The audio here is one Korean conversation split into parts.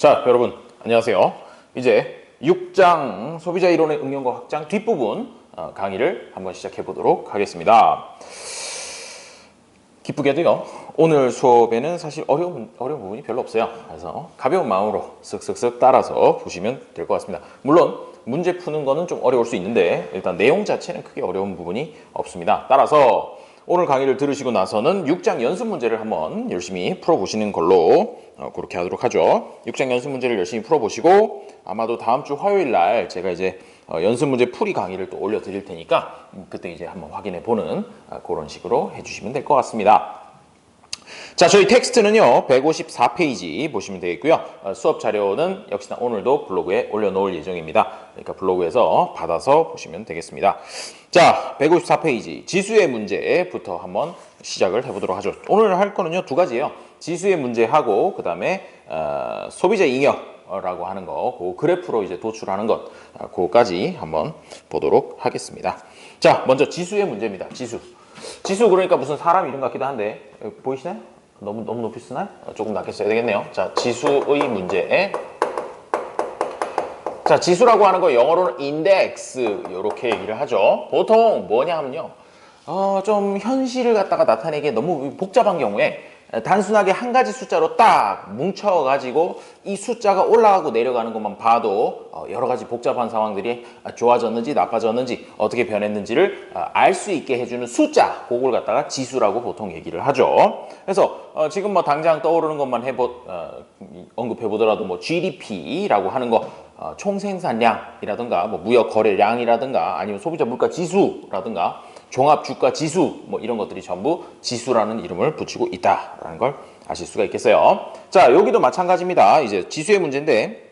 자, 여러분 안녕하세요. 이제 6장 소비자 이론의 응용과 확장 뒷부분 강의를 한번 시작해 보도록 하겠습니다. 기쁘게도요, 오늘 수업에는 사실 어려운 부분이 별로 없어요. 그래서 가벼운 마음으로 쓱쓱쓱 따라서 보시면 될 것 같습니다. 물론 문제 푸는 거는 좀 어려울 수 있는데 일단 내용 자체는 크게 어려운 부분이 없습니다. 따라서 오늘 강의를 들으시고 나서는 6장 연습 문제를 한번 열심히 풀어보시는 걸로 그렇게 하도록 하죠. 6장 연습 문제를 열심히 풀어보시고 아마도 다음 주 화요일 날 제가 이제 연습 문제 풀이 강의를 또 올려드릴 테니까 그때 이제 한번 확인해 보는 그런 식으로 해주시면 될 것 같습니다. 자, 저희 텍스트는요 154페이지 보시면 되겠고요. 수업 자료는 역시나 오늘도 블로그에 올려놓을 예정입니다. 그러니까 블로그에서 받아서 보시면 되겠습니다. 자, 154페이지 지수의 문제부터 한번 시작을 해보도록 하죠. 오늘 할 거는요 두 가지예요. 지수의 문제하고 그 다음에 소비자 잉여라고 하는 거, 그 그래프로 이제 도출하는 것, 그거까지 한번 보도록 하겠습니다. 자, 먼저 지수의 문제입니다. 지수 그러니까 무슨 사람 이름 같기도 한데 보이시나요? 너무 높이 쓰나요? 조금 낮게 써야 되겠네요. 자, 지수의 문제. 자, 지수라고 하는 거 영어로는 인덱스 이렇게 얘기를 하죠. 보통 뭐냐 하면요, 좀 현실을 갖다가 나타내기에 너무 복잡한 경우에 단순하게 한 가지 숫자로 딱 뭉쳐가지고 이 숫자가 올라가고 내려가는 것만 봐도 여러 가지 복잡한 상황들이 좋아졌는지 나빠졌는지 어떻게 변했는지를 알 수 있게 해주는 숫자, 그걸 갖다가 지수라고 보통 얘기를 하죠. 그래서 지금 뭐 당장 떠오르는 것만 언급해 보더라도 뭐 GDP라고 하는 거, 총생산량이라든가 뭐 무역 거래량이라든가 아니면 소비자 물가 지수라든가 종합 주가 지수, 뭐 이런 것들이 전부 지수라는 이름을 붙이고 있다라는 걸 아실 수가 있겠어요. 자, 여기도 마찬가지입니다. 이제 지수의 문제인데,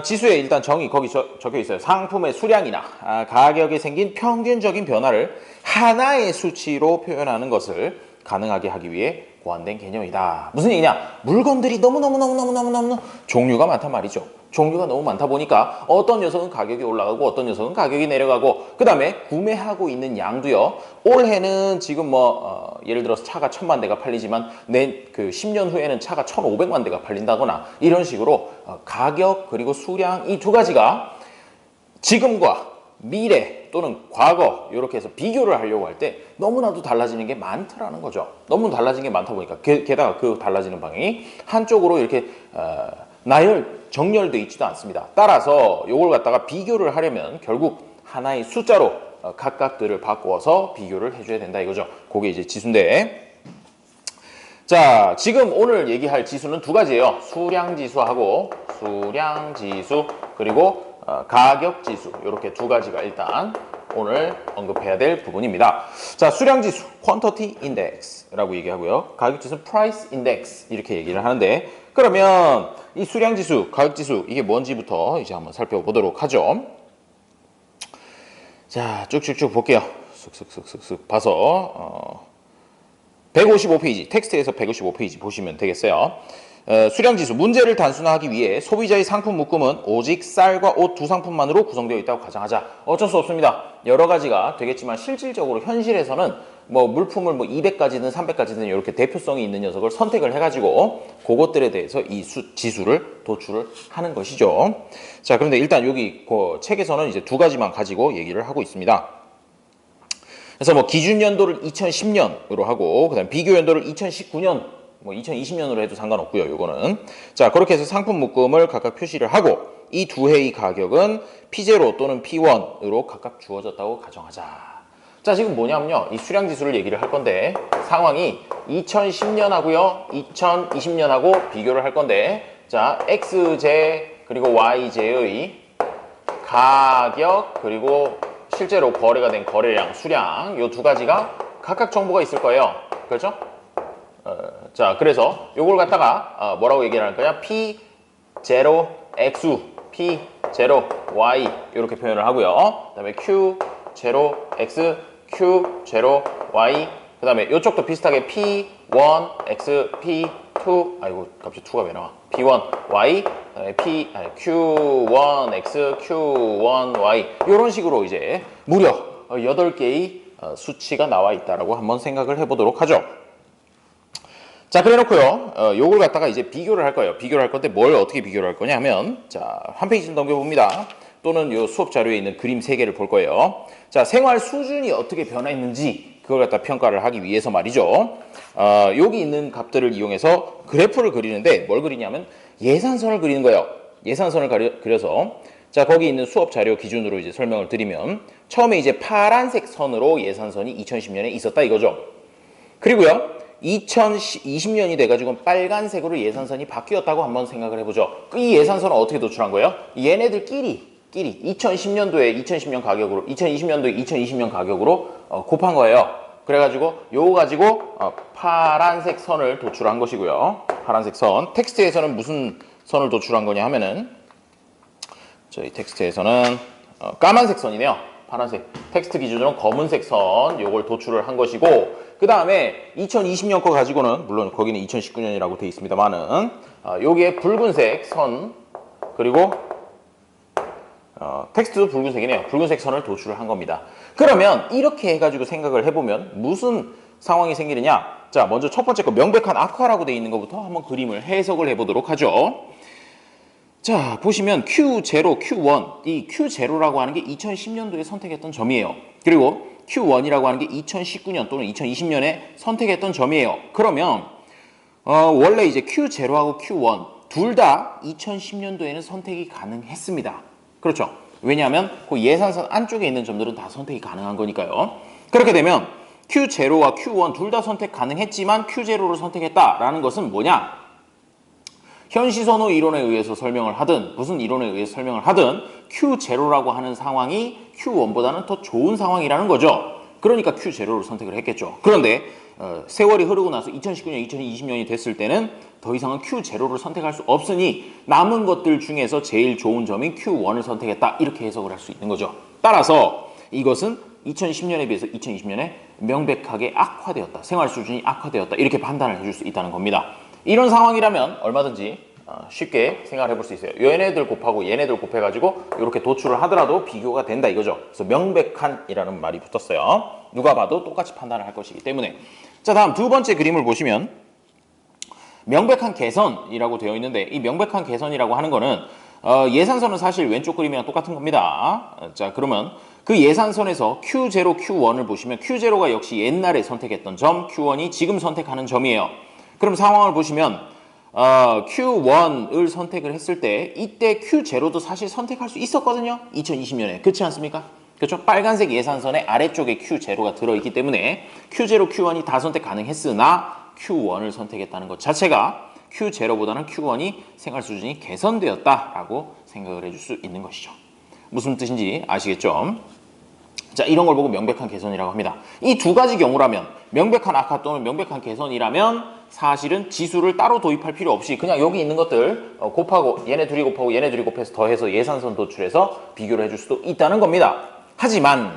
지수의 일단 정의 거기 적혀 있어요. 상품의 수량이나 가격에 생긴 평균적인 변화를 하나의 수치로 표현하는 것을 가능하게 하기 위해 고안된 개념이다. 무슨 얘기냐? 물건들이 너무 종류가 많단 말이죠. 종류가 너무 많다 보니까 어떤 녀석은 가격이 올라가고 어떤 녀석은 가격이 내려가고, 그 다음에 구매하고 있는 양도요, 올해는 지금 뭐 예를 들어서 차가 1000만 대가 팔리지만 그 10년 후에는 차가 1500만 대가 팔린다거나 이런 식으로 가격 그리고 수량, 이 두 가지가 지금과 미래 또는 과거 이렇게 해서 비교를 하려고 할 때 너무나도 달라지는 게 많더라는 거죠. 너무 달라진 게 많다 보니까 게다가 그 달라지는 방향이 한쪽으로 이렇게 정렬돼 있지도 않습니다. 따라서 이걸 갖다가 비교를 하려면 결국 하나의 숫자로 각각들을 바꾸어서 비교를 해줘야 된다 이거죠. 그게 이제 지수인데, 자, 지금 오늘 얘기할 지수는 두 가지예요. 수량지수하고 수량지수, 그리고 가격지수, 이렇게 두 가지가 일단 오늘 언급해야 될 부분입니다. 자, 수량지수 Quantity Index라고 얘기하고요. 가격지수는 Price Index 이렇게 얘기를 하는데, 그러면 이 수량지수, 가격지수 이게 뭔지부터 이제 한번 살펴보도록 하죠. 자, 쭉쭉쭉 볼게요. 쓱쓱쓱쓱 봐서 155페이지, 텍스트에서 155페이지 보시면 되겠어요. 수량지수, 문제를 단순화하기 위해 소비자의 상품 묶음은 오직 쌀과 옷 두 상품만으로 구성되어 있다고 가정하자. 어쩔 수 없습니다. 여러 가지가 되겠지만 실질적으로 현실에서는 뭐 물품을 뭐 200가지든 300가지든 이렇게 대표성이 있는 녀석을 선택을 해가지고 그것들에 대해서 이 지수를 도출을 하는 것이죠. 자, 그런데 일단 여기 그 책에서는 이제 두 가지만 가지고 얘기를 하고 있습니다. 그래서 뭐 기준 연도를 2010년으로 하고, 그다음 비교 연도를 2019년, 뭐 2020년으로 해도 상관없고요. 요거는 자, 그렇게 해서 상품 묶음을 각각 표시를 하고, 이 두 해의 가격은 P0 또는 P1으로 각각 주어졌다고 가정하자. 자, 지금 뭐냐면요, 이 수량지수를 얘기를 할 건데 상황이 2010년하고요 2020년하고 비교를 할 건데, 자, XJ 그리고 YJ의 가격 그리고 실제로 거래가 된 거래량, 수량, 이 두 가지가 각각 정보가 있을 거예요. 그렇죠? 자, 그래서 요걸 갖다가 뭐라고 얘기를 할 거냐? P0 X, P0 Y 이렇게 표현을 하고요. 그 다음에 Q0 X, Q0 Y, 그 다음에 이쪽도 비슷하게 P1 X, P2, 아이고 갑자기 2가 왜 나와? P1 Y, Q1 X, Q1 Y 이런 식으로 이제 무려 8개의 수치가 나와 있다라고 한번 생각을 해보도록 하죠. 자, 그래 놓고요. 요걸 갖다가 이제 비교를 할 거예요. 비교를 할 건데 뭘 어떻게 비교를 할 거냐 하면, 자, 한 페이지를 넘겨봅니다. 또는 요 수업 자료에 있는 그림 3개를 볼 거예요. 자, 생활 수준이 어떻게 변화했는지 그걸 갖다 평가를 하기 위해서 말이죠. 여기 있는 값들을 이용해서 그래프를 그리는데 뭘 그리냐면 예산선을 그리는 거예요. 예산선을 그려서 자, 거기 있는 수업 자료 기준으로 이제 설명을 드리면 처음에 이제 파란색 선으로 예산선이 2010년에 있었다 이거죠. 그리고요, 2020년이 돼가지고 빨간색으로 예산선이 바뀌었다고 한번 생각을 해보죠. 이 예산선은 어떻게 도출한 거예요? 얘네들끼리 2010년도에 2010년 가격으로 2020년도에 2020년 가격으로 곱한 거예요. 그래가지고 요거 가지고 파란색 선을 도출한 것이고요. 파란색 선. 텍스트에서는 무슨 선을 도출한 거냐 하면은 저희 텍스트에서는 까만색 선이네요. 파란색. 텍스트 기준으로 검은색 선 요걸 도출을 한 것이고, 그 다음에 2020년 거 가지고는 물론 거기는 2019년이라고 되어 있습니다만은 요게 붉은색 선, 그리고 텍스트도 붉은색이네요. 붉은색 선을 도출을 한 겁니다. 그러면 이렇게 해가지고 생각을 해보면 무슨 상황이 생기느냐? 자, 먼저 첫 번째 거 명백한 악화라고 되어 있는 것부터 한번 그림을 해석을 해보도록 하죠. 자, 보시면 Q0, Q1, 이 Q0라고 하는 게 2010년도에 선택했던 점이에요. 그리고 Q1이라고 하는 게 2019년 또는 2020년에 선택했던 점이에요. 그러면 원래 이제 Q0하고 Q1 둘 다 2010년도에는 선택이 가능했습니다. 그렇죠? 왜냐하면 그 예산선 안쪽에 있는 점들은 다 선택이 가능한 거니까요. 그렇게 되면 Q0와 Q1 둘 다 선택 가능했지만 Q0를 선택했다라는 것은 뭐냐? 현시선호 이론에 의해서 설명을 하든 무슨 이론에 의해서 설명을 하든 Q0라고 하는 상황이 Q1보다는 더 좋은 상황이라는 거죠. 그러니까 Q0를 선택을 했겠죠. 그런데 세월이 흐르고 나서 2019년, 2020년이 됐을 때는 더 이상은 Q0를 선택할 수 없으니 남은 것들 중에서 제일 좋은 점인 Q1을 선택했다. 이렇게 해석을 할 수 있는 거죠. 따라서 이것은 2010년에 비해서 2020년에 명백하게 악화되었다. 생활 수준이 악화되었다. 이렇게 판단을 해줄 수 있다는 겁니다. 이런 상황이라면 얼마든지 쉽게 생각을 해볼 수 있어요. 얘네들 곱하고 얘네들 곱해가지고 이렇게 도출을 하더라도 비교가 된다 이거죠. 그래서 명백한이라는 말이 붙었어요. 누가 봐도 똑같이 판단을 할 것이기 때문에. 자, 다음 두 번째 그림을 보시면 명백한 개선이라고 되어 있는데 이 명백한 개선이라고 하는 거는 예산선은 사실 왼쪽 그림이랑 똑같은 겁니다. 자, 그러면 그 예산선에서 Q0, Q1을 보시면 Q0가 역시 옛날에 선택했던 점, Q1이 지금 선택하는 점이에요. 그럼 상황을 보시면 Q1을 선택을 했을 때 이때 Q0도 사실 선택할 수 있었거든요. 2020년에. 그렇지 않습니까? 그렇죠? 빨간색 예산선의 아래쪽에 Q0가 들어있기 때문에 Q0, Q1이 다 선택 가능했으나 Q1을 선택했다는 것 자체가 Q0보다는 Q1이 생활 수준이 개선되었다라고 생각을 해줄 수 있는 것이죠. 무슨 뜻인지 아시겠죠? 자, 이런 걸 보고 명백한 개선이라고 합니다. 이 두 가지 경우라면 명백한 악화 또는 명백한 개선이라면 사실은 지수를 따로 도입할 필요 없이 그냥 여기 있는 것들 곱하고 얘네 둘이 곱하고 얘네 둘이 곱해서 더해서 예산선 도출해서 비교를 해줄 수도 있다는 겁니다. 하지만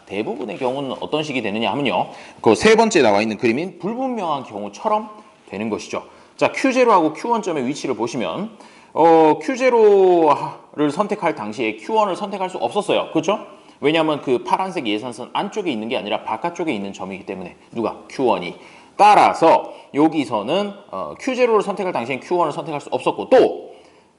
대부분의 경우는 어떤 식이 되느냐 하면요. 그 세 번째 나와 있는 그림인 불분명한 경우처럼 되는 것이죠. 자, Q0하고 Q1점의 위치를 보시면 Q0를 선택할 당시에 Q1을 선택할 수 없었어요. 그렇죠? 왜냐하면 그 파란색 예산선 안쪽에 있는 게 아니라 바깥쪽에 있는 점이기 때문에 누가? Q1이. 따라서 여기서는 Q0를 선택할 당시엔 Q1을 선택할 수 없었고 또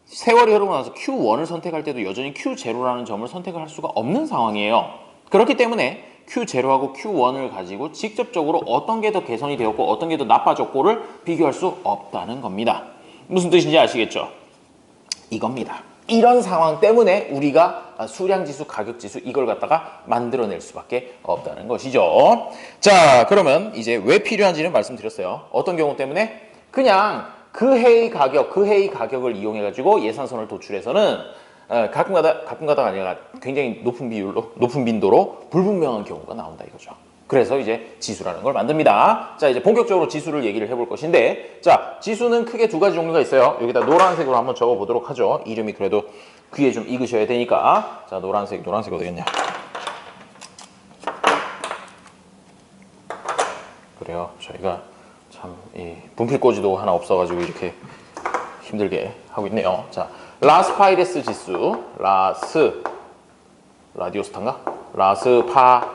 세월이 흐르고 나서 Q1을 선택할 때도 여전히 Q0라는 점을 선택을 할 수가 없는 상황이에요. 그렇기 때문에 Q0하고 Q1을 가지고 직접적으로 어떤 게 더 개선이 되었고 어떤 게 더 나빠졌고를 비교할 수 없다는 겁니다. 무슨 뜻인지 아시겠죠? 이겁니다. 이런 상황 때문에 우리가 수량지수, 가격지수 이걸 갖다가 만들어낼 수밖에 없다는 것이죠. 자, 그러면 이제 왜 필요한지는 말씀드렸어요. 어떤 경우 때문에? 그냥 그 해의 가격을 이용해가지고 예산선을 도출해서는 가끔가다가 아니라 굉장히 높은 빈도로 불분명한 경우가 나온다 이거죠. 그래서 이제 지수라는 걸 만듭니다. 자, 이제 본격적으로 지수를 얘기를 해볼 것인데, 자, 지수는 크게 두 가지 종류가 있어요. 여기다 노란색으로 한번 적어보도록 하죠. 이름이 그래도 귀에 좀 익으셔야 되니까. 자, 노란색 어디 겠냐? 그래요. 저희가 참 분필꽂이도 하나 없어가지고 이렇게 힘들게 하고 있네요. 자, 라스파이레스 지수, 라디오스타인가? 라스파이레스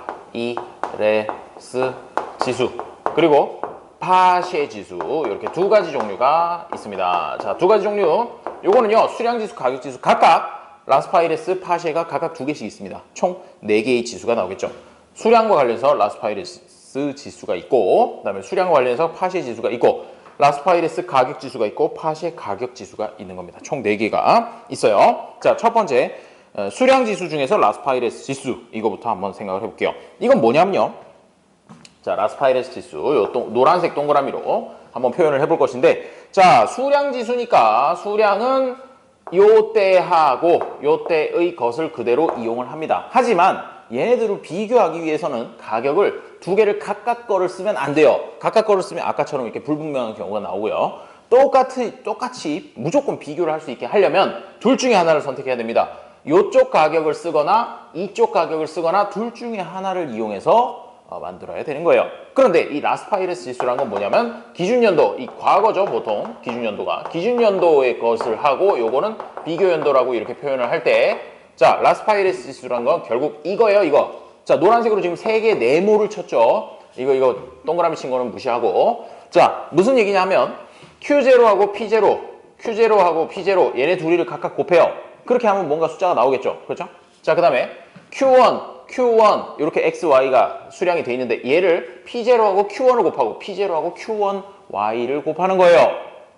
지수, 그리고 파쉐 지수 이렇게 두 가지 종류가 있습니다. 자, 두 가지 종류. 요거는요, 수량 지수, 가격 지수 각각 라스파이레스, 파쉐가 각각 두 개씩 있습니다. 총 4개의 지수가 나오겠죠. 수량과 관련해서 라스파이레스 지수가 있고, 그다음에 수량과 관련해서 파쉐 지수가 있고, 라스파이레스 가격 지수가 있고, 파쉐 가격 지수가 있는 겁니다. 총 4개가 있어요. 자, 첫 번째 수량 지수 중에서 라스파이레스 지수, 이거부터 한번 생각을 해볼게요. 이건 뭐냐면요, 자, 라스파이레스 지수, 요 노란색 동그라미로 한번 표현을 해볼 것인데, 자, 수량 지수니까 수량은 요때하고 요때의 것을 그대로 이용을 합니다. 하지만 얘네들을 비교하기 위해서는 가격을 두 개를 각각 거를 쓰면 안 돼요. 각각 거를 쓰면 아까처럼 이렇게 불분명한 경우가 나오고요. 똑같이 무조건 비교를 할 수 있게 하려면 둘 중에 하나를 선택해야 됩니다. 이쪽 가격을 쓰거나 이쪽 가격을 쓰거나 둘 중에 하나를 이용해서 만들어야 되는 거예요. 그런데 이 라스파이레스 지수라는 건 뭐냐면 기준연도, 이 과거죠, 보통 기준연도가. 기준연도의 것을 하고 요거는 비교연도라고 이렇게 표현을 할 때, 자, 라스파이레스 지수라는 건 결국 이거예요, 이거. 자, 노란색으로 지금 3개 네모를 쳤죠. 이거 동그라미 친 거는 무시하고. 자, 무슨 얘기냐면 Q0하고 P0, Q0하고 P0 얘네 둘이를 각각 곱해요. 그렇게 하면 뭔가 숫자가 나오겠죠. 그렇죠? 자, 그 다음에 Q1 이렇게 XY가 수량이 돼 있는데 얘를 P0하고 Q1을 곱하고 P0하고 Q1Y를 곱하는 거예요.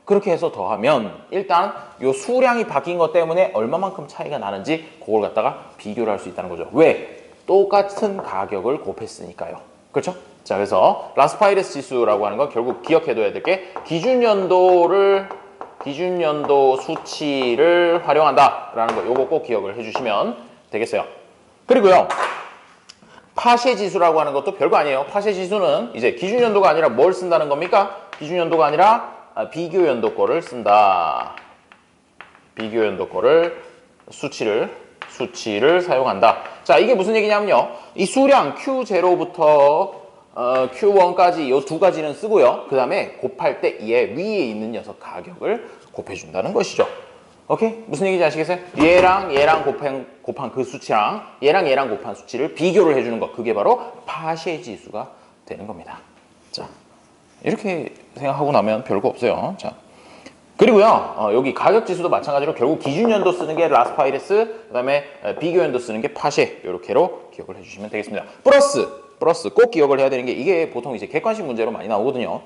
그렇게 해서 더하면 일단 요 수량이 바뀐 것 때문에 얼마만큼 차이가 나는지 그걸 갖다가 비교를 할 수 있다는 거죠. 왜? 똑같은 가격을 곱했으니까요. 그렇죠? 자, 그래서 라스파이레스 지수라고 하는 건 결국 기억해둬야 될 게 기준연도 수치를 활용한다라는 거, 요거 꼭 기억을 해주시면 되겠어요. 그리고요, 파쉐 지수라고 하는 것도 별거 아니에요. 파쉐 지수는 이제 기준연도가 아니라 뭘 쓴다는 겁니까? 기준연도가 아니라 비교연도 거를 쓴다. 비교연도 거를 수치를 사용한다. 자, 이게 무슨 얘기냐면요, 이 수량 Q0부터 Q1까지 이 두 가지는 쓰고요. 그 다음에 곱할 때 얘 위에 있는 녀석 가격을 곱해준다는 것이죠. 오케이? 무슨 얘기인지 아시겠어요? 얘랑 곱한 그 수치랑 얘랑 곱한 수치를 비교를 해주는 것. 그게 바로 파쉐 지수가 되는 겁니다. 자, 이렇게 생각하고 나면 별거 없어요. 자, 그리고요, 여기 가격 지수도 마찬가지로 결국 기준연도 쓰는 게 라스파이레스, 그 다음에 비교연도 쓰는 게 파쉐, 이렇게로 기억을 해주시면 되겠습니다. 플러스 꼭 기억을 해야 되는 게, 이게 보통 이제 객관식 문제로 많이 나오거든요.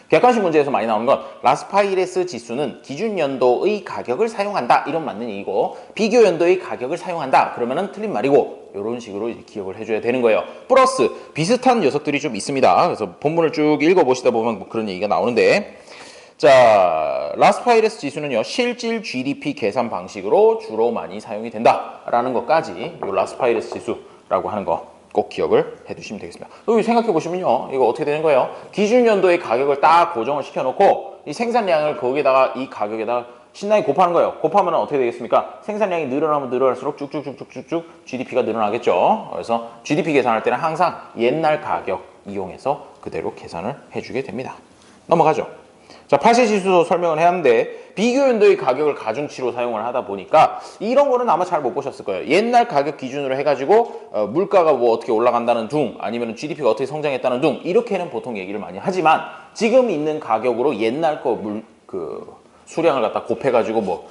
객관식 문제에서 많이 나오는 건 라스파이레스 지수는 기준연도의 가격을 사용한다, 이런 맞는 얘기고, 비교연도의 가격을 사용한다 그러면은 틀린 말이고, 이런 식으로 이제 기억을 해줘야 되는 거예요. 플러스 비슷한 녀석들이 좀 있습니다. 그래서 본문을 쭉 읽어보시다 보면 뭐 그런 얘기가 나오는데, 자, 라스파이레스 지수는요, 실질 GDP 계산 방식으로 주로 많이 사용이 된다라는 것까지 이 라스파이레스 지수라고 하는 거 꼭 기억을 해두시면 되겠습니다. 여기 생각해 보시면요, 이거 어떻게 되는 거예요? 기준연도의 가격을 딱 고정을 시켜놓고 이 생산량을 거기에다가 이 가격에다가 신나게 곱하는 거예요. 곱하면 어떻게 되겠습니까? 생산량이 늘어나면 늘어날수록 쭉쭉쭉쭉쭉 GDP가 늘어나겠죠. 그래서 GDP 계산할 때는 항상 옛날 가격 이용해서 그대로 계산을 해주게 됩니다. 넘어가죠. 자, 파쉐 지수도 설명을 해왔는데, 비교연도의 가격을 가중치로 사용을 하다 보니까 이런 거는 아마 잘 못 보셨을 거예요. 옛날 가격 기준으로 해가지고 물가가 뭐 어떻게 올라간다는 둥, 아니면 GDP가 어떻게 성장했다는 둥, 이렇게는 보통 얘기를 많이 하지만 지금 있는 가격으로 옛날 거 수량을 갖다 곱해가지고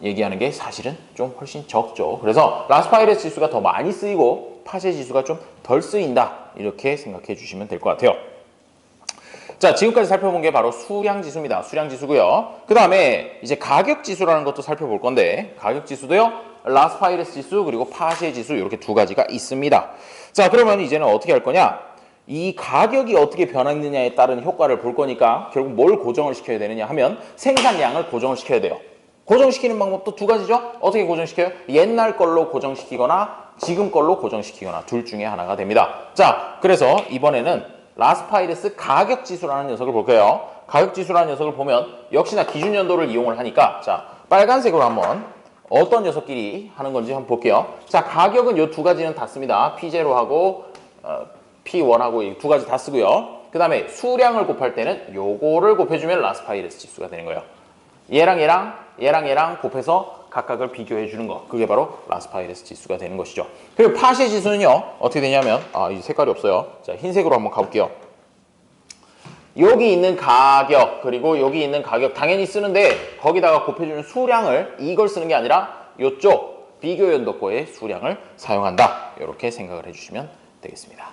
얘기하는 게 사실은 좀 훨씬 적죠. 그래서 라스파이레스 지수가 더 많이 쓰이고 파쉐 지수가 좀 덜 쓰인다, 이렇게 생각해 주시면 될 것 같아요. 자, 지금까지 살펴본 게 바로 수량지수입니다. 수량지수고요. 그 다음에 이제 가격지수라는 것도 살펴볼 건데, 가격지수도요, 라스파이레스 지수 그리고 파쉐 지수 이렇게 두 가지가 있습니다. 자, 그러면 이제는 어떻게 할 거냐? 이 가격이 어떻게 변했느냐에 따른 효과를 볼 거니까 결국 뭘 고정을 시켜야 되느냐 하면 생산량을 고정을 시켜야 돼요. 고정시키는 방법도 두 가지죠. 어떻게 고정시켜요? 옛날 걸로 고정시키거나 지금 걸로 고정시키거나 둘 중에 하나가 됩니다. 자, 그래서 이번에는 라스파이레스 가격지수라는 녀석을 볼 거예요. 가격지수라는 녀석을 보면 역시나 기준연도를 이용을 하니까, 자, 빨간색으로 한번 어떤 녀석끼리 하는 건지 한번 볼게요. 자, 가격은 이 두 가지는 다 씁니다. P0하고 P1하고 이 두 가지 다 쓰고요. 그 다음에 수량을 곱할 때는 요거를 곱해주면 라스파이레스 지수가 되는 거예요. 얘랑 곱해서 각각을 비교해 주는 거, 그게 바로 라스파이레스 지수가 되는 것이죠. 그리고 파쉐 지수는요, 어떻게 되냐면, 이 색깔이 없어요. 자, 흰색으로 한번 가볼게요. 여기 있는 가격 그리고 여기 있는 가격 당연히 쓰는데 거기다가 곱해주는 수량을 이걸 쓰는 게 아니라 이쪽 비교 연도거의 수량을 사용한다. 이렇게 생각을 해주시면 되겠습니다.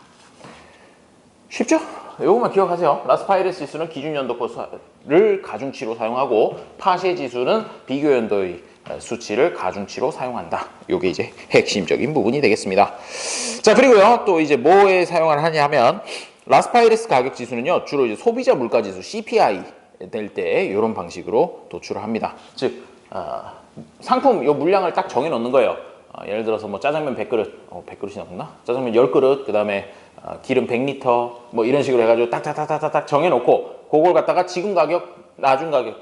쉽죠? 이것만 기억하세요. 라스파이레스 지수는 기준 연도거를 가중치로 사용하고 파쉐 지수는 비교 연도의 수치를 가중치로 사용한다. 이게 이제 핵심적인 부분이 되겠습니다. 자, 그리고요 또 이제 뭐에 사용을 하냐 하면 라스파이레스 가격 지수는요 주로 이제 소비자 물가 지수 CPI 될 때 이런 방식으로 도출을 합니다. 즉 상품 요 물량을 딱 정해 놓는 거예요. 예를 들어서 뭐 짜장면 100그릇, 100그릇이 넘나? 짜장면 10그릇, 그 다음에 기름 100리터 뭐 이런 식으로 해가지고 딱딱딱딱딱 정해놓고 그걸 갖다가 지금 가격, 나중 가격,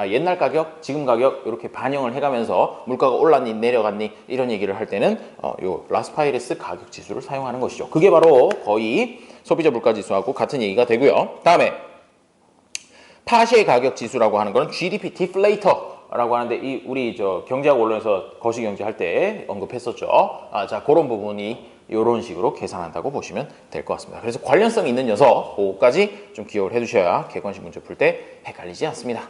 옛날 가격, 지금 가격 이렇게 반영을 해가면서 물가가 올랐니 내려갔니 이런 얘기를 할 때는 요 라스파이레스 가격 지수를 사용하는 것이죠. 그게 바로 거의 소비자 물가 지수하고 같은 얘기가 되고요. 다음에 파쉐 가격 지수라고 하는 거는 GDP 디플레이터라고 하는데 이 우리 저 경제학 원론에서 거시경제 할 때 언급했었죠. 자 그런 부분이 이런 식으로 계산한다고 보시면 될 것 같습니다. 그래서 관련성 있는 녀석 그거까지 좀 기억을 해두셔야 객관식 문제 풀 때 헷갈리지 않습니다.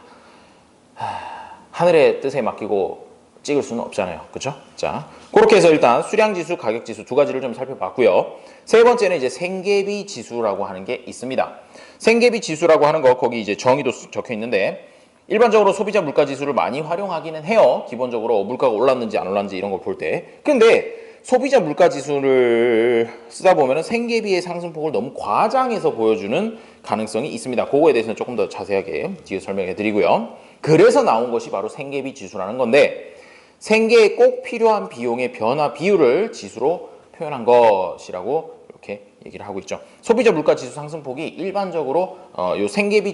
하늘의 뜻에 맡기고 찍을 수는 없잖아요. 그렇죠? 자, 그렇게 해서 일단 수량지수, 가격지수 두 가지를 좀 살펴봤고요. 세 번째는 이제 생계비 지수라고 하는 게 있습니다. 생계비 지수라고 하는 거 거기 이제 정의도 적혀 있는데 일반적으로 소비자 물가 지수를 많이 활용하기는 해요. 기본적으로 물가가 올랐는지 안 올랐는지 이런 걸 볼 때. 근데 소비자 물가 지수를 쓰다 보면 생계비의 상승폭을 너무 과장해서 보여주는 가능성이 있습니다. 그거에 대해서는 조금 더 자세하게 뒤에 설명해 드리고요. 그래서 나온 것이 바로 생계비 지수라는 건데 생계에 꼭 필요한 비용의 변화 비율을 지수로 표현한 것이라고 이렇게 얘기를 하고 있죠. 소비자 물가 지수 상승폭이 일반적으로 요 생계비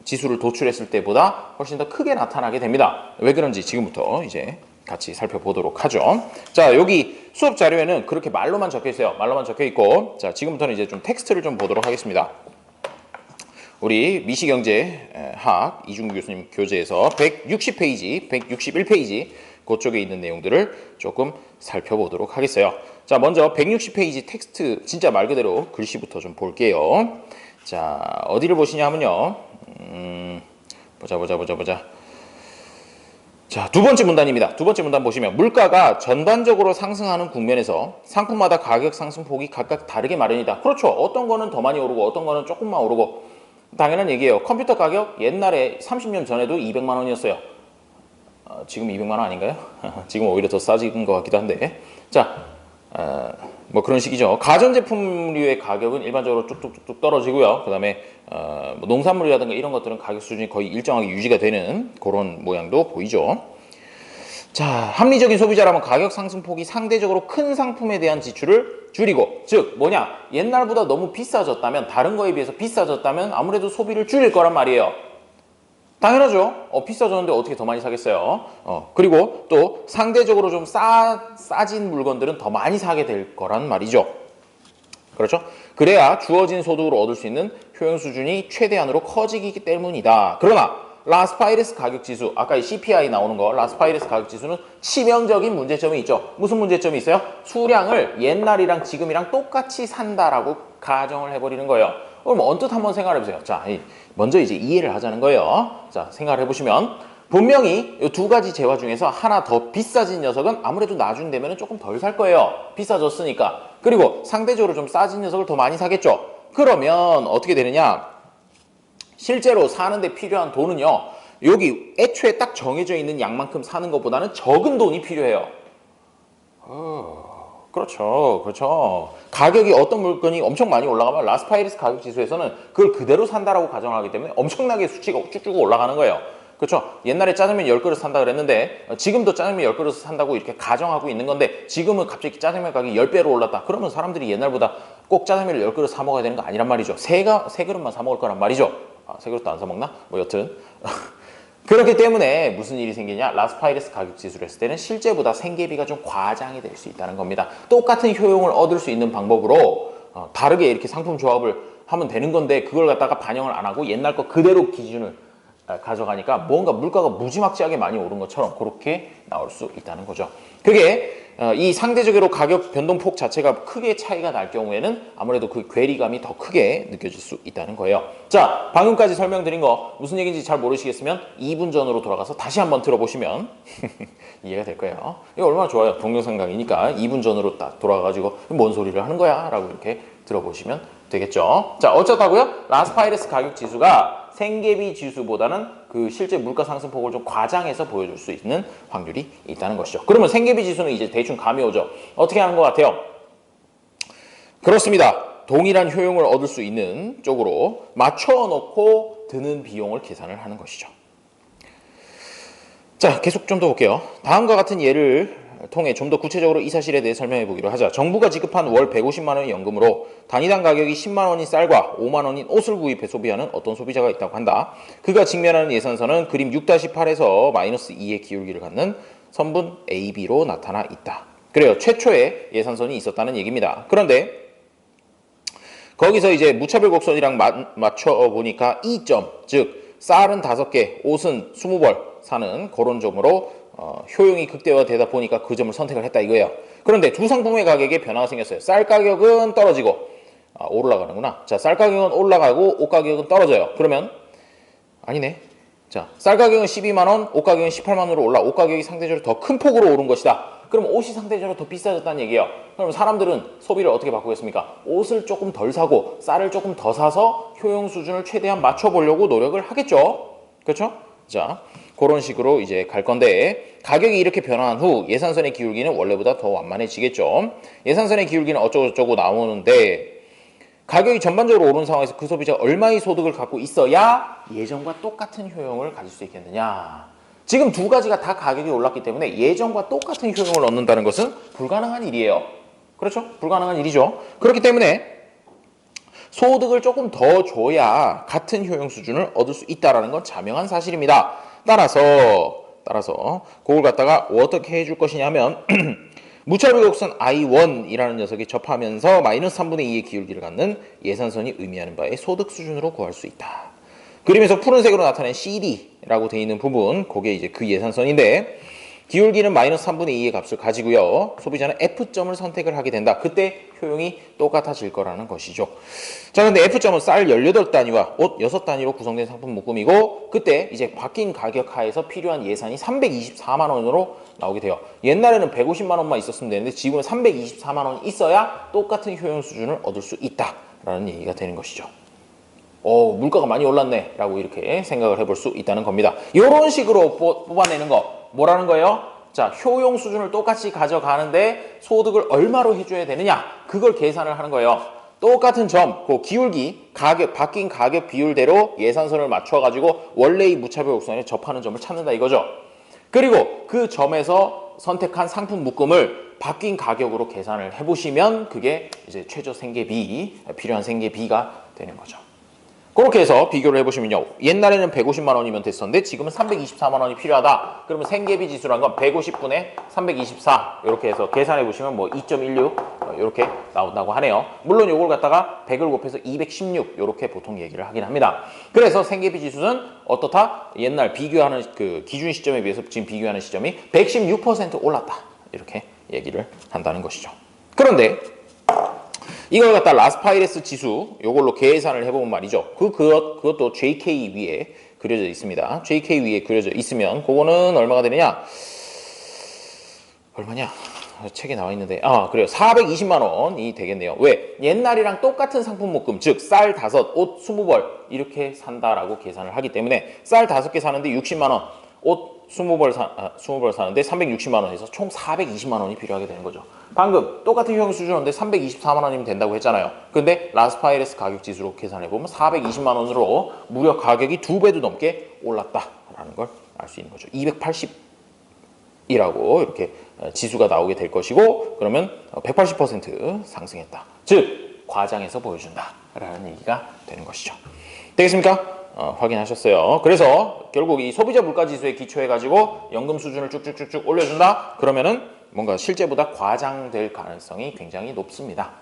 지수를 도출했을 때보다 훨씬 더 크게 나타나게 됩니다. 왜 그런지 지금부터 이제 같이 살펴보도록 하죠. 자, 여기 수업 자료에는 그렇게 말로만 적혀 있어요. 말로만 적혀 있고, 자, 지금부터는 이제 좀 텍스트를 좀 보도록 하겠습니다. 우리 미시경제학 이중규 교수님 교재에서 160페이지, 161페이지 그쪽에 있는 내용들을 조금 살펴보도록 하겠어요. 자, 먼저 160페이지 텍스트 진짜 말 그대로 글씨부터 좀 볼게요. 자, 어디를 보시냐 하면요. 보자. 자, 두 번째 문단입니다. 두 번째 문단 보시면 물가가 전반적으로 상승하는 국면에서 상품마다 가격 상승폭이 각각 다르게 마련이다. 그렇죠. 어떤 거는 더 많이 오르고 어떤 거는 조금만 오르고 당연한 얘기예요. 컴퓨터 가격 옛날에 30년 전에도 200만 원이었어요. 지금 200만 원 아닌가요? 지금 오히려 더 싸진 것 같기도 한데. 자, 뭐 그런 식이죠. 가전제품류의 가격은 일반적으로 뚝뚝뚝 떨어지고요. 그 다음에 뭐 농산물이라든가 이런 것들은 가격 수준이 거의 일정하게 유지가 되는 그런 모양도 보이죠. 자, 합리적인 소비자라면 가격 상승폭이 상대적으로 큰 상품에 대한 지출을 줄이고, 즉 뭐냐, 옛날보다 너무 비싸졌다면, 다른 거에 비해서 비싸졌다면 아무래도 소비를 줄일 거란 말이에요. 당연하죠. 비싸졌는데 어떻게 더 많이 사겠어요. 그리고 또 상대적으로 좀 싸진 물건들은 더 많이 사게 될 거란 말이죠. 그렇죠? 그래야 주어진 소득으로 얻을 수 있는 효용 수준이 최대한으로 커지기 때문이다. 그러나 라스파이레스 가격지수, 아까 이 CPI 나오는 거 라스파이레스 가격지수는 치명적인 문제점이 있죠. 무슨 문제점이 있어요? 수량을 옛날이랑 지금이랑 똑같이 산다라고 가정을 해버리는 거예요. 그럼 언뜻 한번 생각해 보세요. 자, 먼저 이제 이해를 하자는 거예요. 자, 생각을 해보시면 분명히 이 두 가지 재화 중에서 하나 더 비싸진 녀석은 아무래도 나중 되면 조금 덜 살 거예요. 비싸졌으니까. 그리고 상대적으로 좀 싸진 녀석을 더 많이 사겠죠. 그러면 어떻게 되느냐? 실제로 사는데 필요한 돈은요. 여기 애초에 딱 정해져 있는 양만큼 사는 것보다는 적은 돈이 필요해요. 그렇죠. 가격이 어떤 물건이 엄청 많이 올라가면 라스파이레스 가격 지수에서는 그걸 그대로 산다라고 가정을 하기 때문에 엄청나게 수치가 쭉쭉 올라가는 거예요. 그렇죠. 옛날에 짜장면 10그릇 산다 그랬는데 지금도 짜장면 10그릇 산다고 이렇게 가정하고 있는 건데 지금은 갑자기 짜장면 가격이 10배로 올랐다. 그러면 사람들이 옛날보다 꼭 짜장면을 10그릇 사 먹어야 되는 거 아니란 말이죠. 세 그릇만 사 먹을 거란 말이죠. 세 그릇도 안 사 먹나? 뭐 여튼 그렇기 때문에 무슨 일이 생기냐? 라스파이레스 가격 지수를 했을 때는 실제보다 생계비가 좀 과장이 될 수 있다는 겁니다. 똑같은 효용을 얻을 수 있는 방법으로 다르게 이렇게 상품 조합을 하면 되는 건데 그걸 갖다가 반영을 안 하고 옛날 거 그대로 기준을 가져가니까 뭔가 물가가 무지막지하게 많이 오른 것처럼 그렇게 나올 수 있다는 거죠. 그게 이 상대적으로 가격 변동폭 자체가 크게 차이가 날 경우에는 아무래도 그 괴리감이 더 크게 느껴질 수 있다는 거예요. 자, 방금까지 설명드린 거 무슨 얘기인지 잘 모르시겠으면 2분 전으로 돌아가서 다시 한번 들어보시면 이해가 될 거예요. 이거 얼마나 좋아요. 동영상 강의니까 2분 전으로 딱 돌아가가지고 뭔 소리를 하는 거야? 라고 이렇게 들어보시면 되겠죠. 자, 어쩌다고요? 라스파이레스 가격 지수가 생계비 지수보다는 그 실제 물가 상승폭을 좀 과장해서 보여줄 수 있는 확률이 있다는 것이죠. 그러면 생계비 지수는 이제 대충 감이 오죠. 어떻게 하는 것 같아요? 그렇습니다. 동일한 효용을 얻을 수 있는 쪽으로 맞춰놓고 드는 비용을 계산을 하는 것이죠. 자, 계속 좀 더 볼게요. 다음과 같은 예를 통해 좀 더 구체적으로 이 사실에 대해 설명해 보기로 하자. 정부가 지급한 월 150만 원의 연금으로 단위당 가격이 10만 원인 쌀과 5만 원인 옷을 구입해 소비하는 어떤 소비자가 있다고 한다. 그가 직면하는 예산서는 그림 6-8에서 마이너스 2의 기울기를 갖는 선분 AB로 나타나 있다. 그래요. 최초의 예산선이 있었다는 얘기입니다. 그런데 거기서 이제 무차별 곡선이랑 맞춰 보니까 이 점, 즉 쌀은 5개, 옷은 20벌 사는 그런 점으로 효용이 극대화되다 보니까 그 점을 선택을 했다 이거예요. 그런데 두 상품의 가격에 변화가 생겼어요. 쌀 가격은 떨어지고 올라가는구나. 자, 쌀 가격은 올라가고 옷 가격은 떨어져요. 그러면 아니네. 자, 쌀 가격은 12만 원, 옷 가격은 18만 원으로 올라. 옷 가격이 상대적으로 더 큰 폭으로 오른 것이다. 그럼 옷이 상대적으로 더 비싸졌다는 얘기예요. 그럼 사람들은 소비를 어떻게 바꾸겠습니까? 옷을 조금 덜 사고 쌀을 조금 더 사서 효용 수준을 최대한 맞춰보려고 노력을 하겠죠. 그렇죠? 자, 그런 식으로 이제 갈 건데 가격이 이렇게 변화한 후 예산선의 기울기는 원래보다 더 완만해지겠죠. 예산선의 기울기는 어쩌고저쩌고 나오는데 가격이 전반적으로 오른 상황에서 그 소비자가 얼마의 소득을 갖고 있어야 예전과 똑같은 효용을 가질 수 있겠느냐. 지금 두 가지가 다 가격이 올랐기 때문에 예전과 똑같은 효용을 얻는다는 것은 불가능한 일이에요. 그렇죠? 불가능한 일이죠. 그렇기 때문에 소득을 조금 더 줘야 같은 효용 수준을 얻을 수 있다는 건 자명한 사실입니다. 따라서 그걸 갖다가 어떻게 해줄 것이냐면 무차별 곡선 I1이라는 녀석이 접하면서 마이너스 3분의 2의 기울기를 갖는 예산선이 의미하는 바의 소득 수준으로 구할 수 있다. 그림에서 푸른색으로 나타낸 CD라고 되어 있는 부분, 그게 이제 그 예산선인데 기울기는 마이너스 3분의 2의 값을 가지고요. 소비자는 F점을 선택을 하게 된다. 그때 효용이 똑같아질 거라는 것이죠. 자, 근데 F점은 쌀 18단위와 옷 6단위로 구성된 상품 묶음이고 그때 이제 바뀐 가격 하에서 필요한 예산이 324만 원으로 나오게 돼요. 옛날에는 150만 원만 있었으면 되는데 지금은 324만 원이 있어야 똑같은 효용 수준을 얻을 수 있다라는 얘기가 되는 것이죠. 물가가 많이 올랐네 라고 이렇게 생각을 해볼 수 있다는 겁니다. 이런 식으로 뽑아내는 거 뭐라는 거예요? 자, 효용 수준을 똑같이 가져가는데 소득을 얼마로 해줘야 되느냐 그걸 계산을 하는 거예요. 똑같은 점, 그 기울기, 가격, 바뀐 가격 비율대로 예산선을 맞춰가지고 원래의 무차별 곡선에 접하는 점을 찾는다 이거죠. 그리고 그 점에서 선택한 상품 묶음을 바뀐 가격으로 계산을 해보시면 그게 이제 최저 생계비, 필요한 생계비가 되는 거죠. 그렇게 해서 비교를 해보시면요. 옛날에는 150만 원이면 됐었는데 지금은 324만 원이 필요하다. 그러면 생계비 지수란 건 150분의 324 이렇게 해서 계산해 보시면 뭐 2.16 이렇게 나온다고 하네요. 물론 이걸 갖다가 100을 곱해서 216 이렇게 보통 얘기를 하긴 합니다. 그래서 생계비 지수는 어떻다? 옛날 비교하는 그 기준 시점에 비해서 지금 비교하는 시점이 116% 올랐다. 이렇게 얘기를 한다는 것이죠. 그런데 이걸 갖다 라스파이레스 지수 요걸로 계산을 해보면 말이죠. 그것도 JK 위에 그려져 있습니다. JK 위에 그려져 있으면 그거는 얼마가 되느냐? 얼마냐? 책에 나와 있는데 그래요. 420만 원이 되겠네요. 왜? 옛날이랑 똑같은 상품 묶음, 즉 쌀 5, 옷 20벌 이렇게 산다라고 계산을 하기 때문에 쌀 5개 사는데 60만 원, 옷 20벌 사는데 360만 원에서 총 420만 원이 필요하게 되는 거죠. 방금 똑같은 효용 수준인데 324만 원이면 된다고 했잖아요. 근데 라스파이레스 가격 지수로 계산해보면 420만 원으로 무려 가격이 2배도 넘게 올랐다라는 걸 알 수 있는 거죠. 280이라고 이렇게 지수가 나오게 될 것이고 그러면 180% 상승했다. 즉 과장해서 보여준다라는 얘기가 되는 것이죠. 되겠습니까? 확인하셨어요. 그래서 결국 이 소비자 물가지수에 기초해가지고 연금 수준을 쭉쭉쭉쭉 올려준다? 그러면은 뭔가 실제보다 과장될 가능성이 굉장히 높습니다.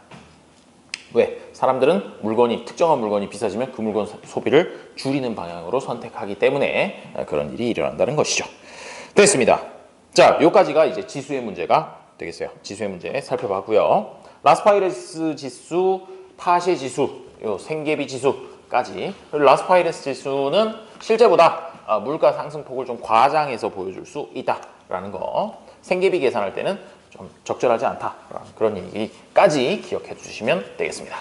왜? 사람들은 특정한 물건이 비싸지면 그 물건 소비를 줄이는 방향으로 선택하기 때문에 그런 일이 일어난다는 것이죠. 됐습니다. 자, 요까지가 이제 지수의 문제가 되겠어요. 지수의 문제 살펴봤고요. 라스파이레스 지수, 파쉐 지수, 요 생계비 지수까지. 그리고 라스파이레스 지수는 실제보다 물가 상승폭을 좀 과장해서 보여줄 수 있다라는 거. 생계비 계산할 때는 좀 적절하지 않다라는 그런 얘기까지 기억해 주시면 되겠습니다.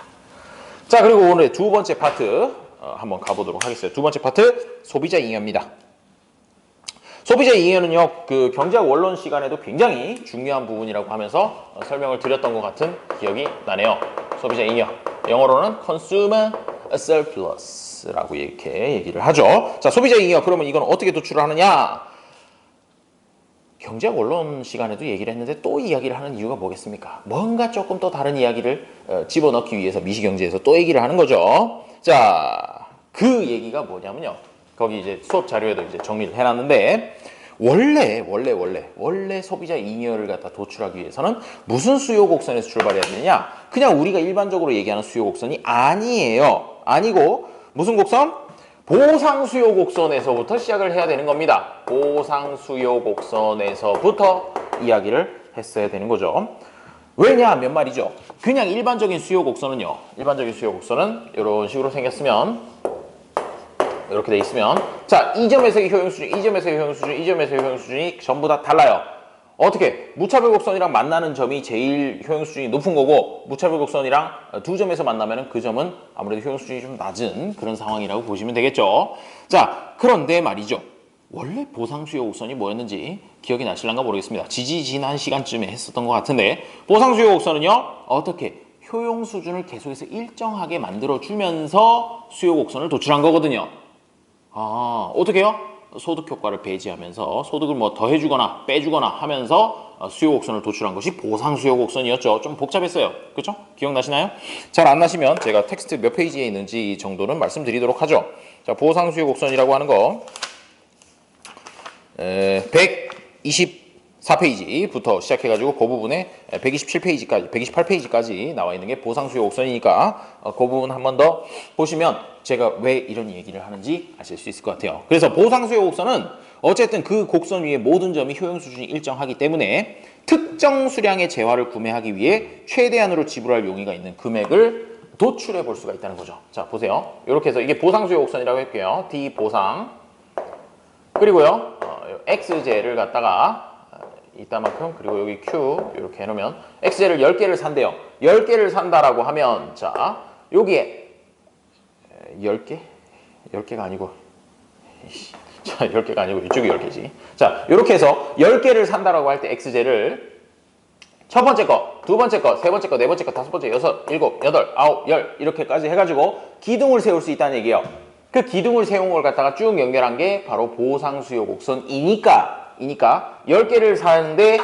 자, 그리고 오늘의 두 번째 파트 한번 가보도록 하겠습니다. 두 번째 파트 소비자 잉여입니다. 소비자 잉여는요, 그 경제학 원론 시간에도 굉장히 중요한 부분이라고 하면서 설명을 드렸던 것 같은 기억이 나네요. 소비자 잉여, 영어로는 consumer surplus라고 이렇게 얘기를 하죠. 자, 소비자 잉여, 그러면 이건 어떻게 도출을 하느냐? 경제학 원론 시간에도 얘기를 했는데 또 이야기를 하는 이유가 뭐겠습니까? 뭔가 조금 또 다른 이야기를 집어넣기 위해서 미시경제에서 또 얘기를 하는 거죠. 자, 그 얘기가 뭐냐면요. 거기 이제 수업 자료에도 이제 정리를 해놨는데 원래 소비자 잉여를 갖다 도출하기 위해서는 무슨 수요 곡선에서 출발해야 되느냐? 그냥 우리가 일반적으로 얘기하는 수요 곡선이 아니에요. 아니고 무슨 곡선? 보상 수요 곡선에서부터 시작을 해야 되는 겁니다. 보상 수요 곡선에서부터 이야기를 했어야 되는 거죠. 왜냐하면 말이죠. 그냥 일반적인 수요 곡선은요. 일반적인 수요 곡선은 이런 식으로 생겼으면 이렇게 돼 있으면 자, 이 점에서의 효용 수준, 이 점에서의 효용 수준, 이 점에서의 효용 수준이 전부 다 달라요. 어떻게? 무차별 곡선이랑 만나는 점이 제일 효용 수준이 높은 거고 무차별 곡선이랑 두 점에서 만나면 그 점은 아무래도 효용 수준이 좀 낮은 그런 상황이라고 보시면 되겠죠. 자, 그런데 말이죠. 원래 보상 수요 곡선이 뭐였는지 기억이 나실란가 모르겠습니다. 지난 시간쯤에 했었던 것 같은데 보상 수요 곡선은요. 어떻게? 효용 수준을 계속해서 일정하게 만들어주면서 수요 곡선을 도출한 거거든요. 어떻게 해요? 소득 효과를 배제하면서 소득을 뭐 더해주거나 빼주거나 하면서 수요 곡선을 도출한 것이 보상 수요 곡선이었죠. 좀 복잡했어요. 그렇죠? 기억나시나요? 잘 안 나시면 제가 텍스트 몇 페이지에 있는지 정도는 말씀드리도록 하죠. 자, 보상 수요 곡선이라고 하는 거 124페이지부터 시작해가지고 그 부분에 127페이지까지, 128페이지까지 나와 있는 게 보상 수요 곡선이니까 그 부분 한 번 더 보시면 제가 왜 이런 얘기를 하는지 아실 수 있을 것 같아요. 그래서 보상 수요 곡선은 어쨌든 그 곡선 위에 모든 점이 효용 수준이 일정하기 때문에 특정 수량의 재화를 구매하기 위해 최대한으로 지불할 용의가 있는 금액을 도출해 볼 수가 있다는 거죠. 자, 보세요. 이렇게 해서 이게 보상 수요 곡선이라고 할게요. D 보상. 그리고요, XJ를 갖다가 이따만큼 그리고 여기 Q 이렇게 해놓으면 XJ를 10개를 산대요. 10개를 산다라고 하면 자, 여기에 10개? 10개가 아니고 자, 10개가 아니고 이쪽이 10개지. 자, 이렇게 해서 10개를 산다라고 할 때 XJ를 첫 번째 거, 두 번째 거, 세 번째 거, 네 번째 거, 다섯 번째, 여섯, 일곱, 여덟, 아홉, 열 이렇게까지 해가지고 기둥을 세울 수 있다는 얘기예요. 그 기둥을 세운 걸 갖다가 쭉 연결한 게 바로 보상 수요 곡선이니까 10개를 사는데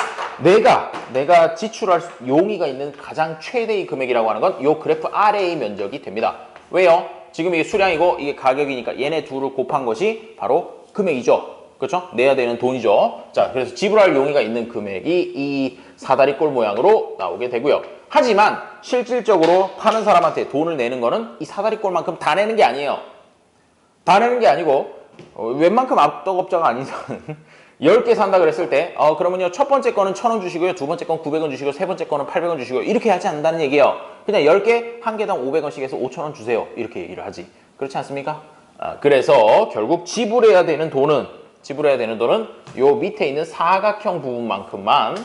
내가 지출할 용의가 있는 가장 최대의 금액이라고 하는 건 이 그래프 아래의 면적이 됩니다. 왜요? 지금 이게 수량이고 이게 가격이니까 얘네 둘을 곱한 것이 바로 금액이죠. 그렇죠? 내야 되는 돈이죠. 자, 그래서 지불할 용의가 있는 금액이 이 사다리꼴 모양으로 나오게 되고요. 하지만 실질적으로 파는 사람한테 돈을 내는 거는 이 사다리꼴만큼 다 내는 게 아니에요. 다 내는 게 아니고 웬만큼 압도업자가 아닌 이상은 10개 산다 그랬을 때 그러면요 첫 번째 거는 1,000원 주시고요 두 번째 건 900원 주시고 세 번째 거는 800원 주시고 이렇게 하지 않는다는 얘기예요. 그냥 10개 한 개당 500원씩 해서 5,000원 주세요 이렇게 얘기를 하지. 그렇지 않습니까? 그래서 결국 지불해야 되는 돈은 요 밑에 있는 사각형 부분만큼만